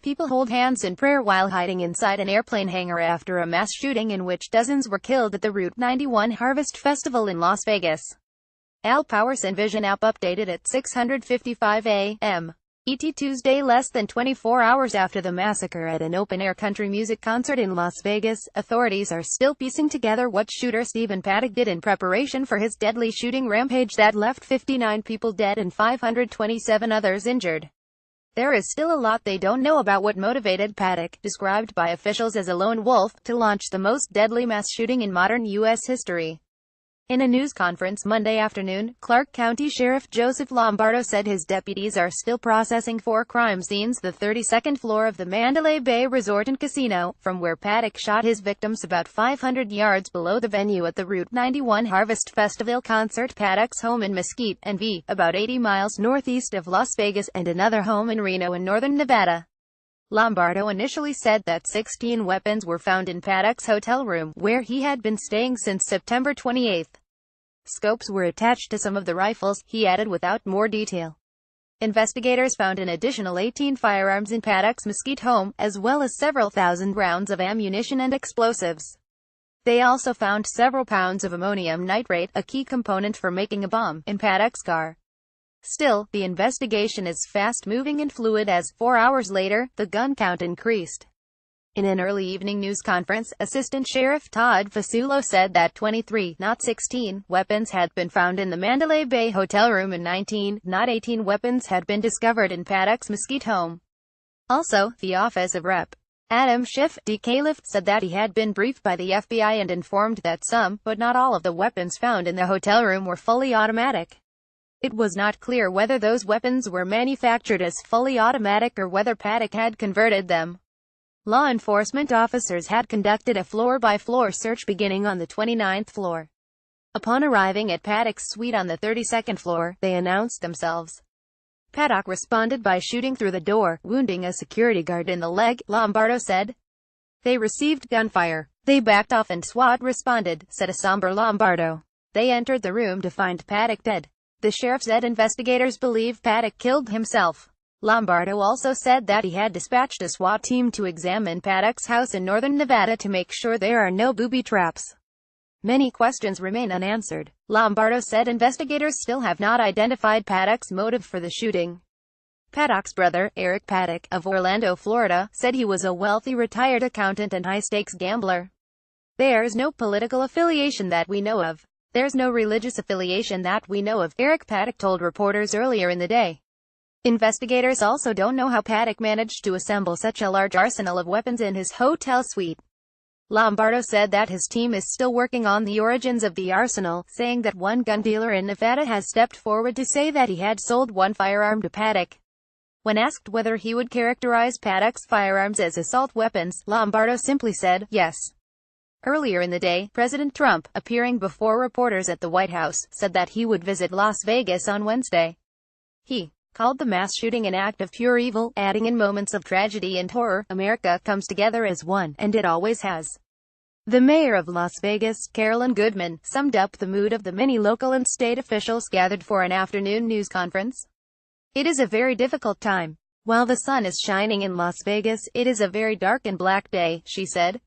People hold hands in prayer while hiding inside an airplane hangar after a mass shooting in which dozens were killed at the Route 91 Harvest Festival in Las Vegas. PowersInvisionAP updated at 6:55 a.m. ET Tuesday, less than 24 hours after the massacre at an open-air country music concert in Las Vegas. Authorities are still piecing together what shooter Stephen Paddock did in preparation for his deadly shooting rampage that left 59 people dead and 527 others injured. There is still a lot they don't know about what motivated Paddock, described by officials as a lone wolf, to launch the most deadly mass shooting in modern U.S. history. In a news conference Monday afternoon, Clark County Sheriff Joseph Lombardo said his deputies are still processing 4 crime scenes, the 32nd floor of the Mandalay Bay Resort and Casino, from where Paddock shot his victims about 500 yards below the venue at the Route 91 Harvest Festival concert, Paddock's home in Mesquite, NV, about 80 miles northeast of Las Vegas, and another home in Reno in northern Nevada. Lombardo initially said that 16 weapons were found in Paddock's hotel room, where he had been staying since September 28. Scopes were attached to some of the rifles, he added without more detail. Investigators found an additional 18 firearms in Paddock's Mesquite home, as well as several thousand rounds of ammunition and explosives. They also found several pounds of ammonium nitrate, a key component for making a bomb, in Paddock's car. Still, the investigation is fast-moving and fluid as, 4 hours later, the gun count increased. In an early evening news conference, Assistant Sheriff Todd Fasulo said that 23, not 16, weapons had been found in the Mandalay Bay hotel room and 19, not 18 weapons had been discovered in Paddock's Mesquite home. Also, the Office of Rep. Adam Schiff, DCalif, said that he had been briefed by the FBI and informed that some, but not all of the weapons found in the hotel room were fully automatic. It was not clear whether those weapons were manufactured as fully automatic or whether Paddock had converted them. Law enforcement officers had conducted a floor-by-floor search beginning on the 29th floor. Upon arriving at Paddock's suite on the 32nd floor, they announced themselves. Paddock responded by shooting through the door, wounding a security guard in the leg, Lombardo said. They received gunfire. They backed off and SWAT responded, said a somber Lombardo. They entered the room to find Paddock dead. The sheriff said investigators believe Paddock killed himself. Lombardo also said that he had dispatched a SWAT team to examine Paddock's house in northern Nevada to make sure there are no booby traps. Many questions remain unanswered. Lombardo said investigators still have not identified Paddock's motive for the shooting. Paddock's brother, Eric Paddock, of Orlando, Florida, said he was a wealthy retired accountant and high-stakes gambler. There's no political affiliation that we know of. There's no religious affiliation that we know of, Eric Paddock told reporters earlier in the day. Investigators also don't know how Paddock managed to assemble such a large arsenal of weapons in his hotel suite. Lombardo said that his team is still working on the origins of the arsenal, saying that one gun dealer in Nevada has stepped forward to say that he had sold one firearm to Paddock. When asked whether he would characterize Paddock's firearms as assault weapons, Lombardo simply said, yes. Earlier in the day, President Trump, appearing before reporters at the White House, said that he would visit Las Vegas on Wednesday. He called the mass shooting an act of pure evil, adding, in moments of tragedy and horror, America comes together as one, and it always has. The mayor of Las Vegas, Carolyn Goodman, summed up the mood of the many local and state officials gathered for an afternoon news conference. It is a very difficult time. While the sun is shining in Las Vegas, it is a very dark and black day, she said.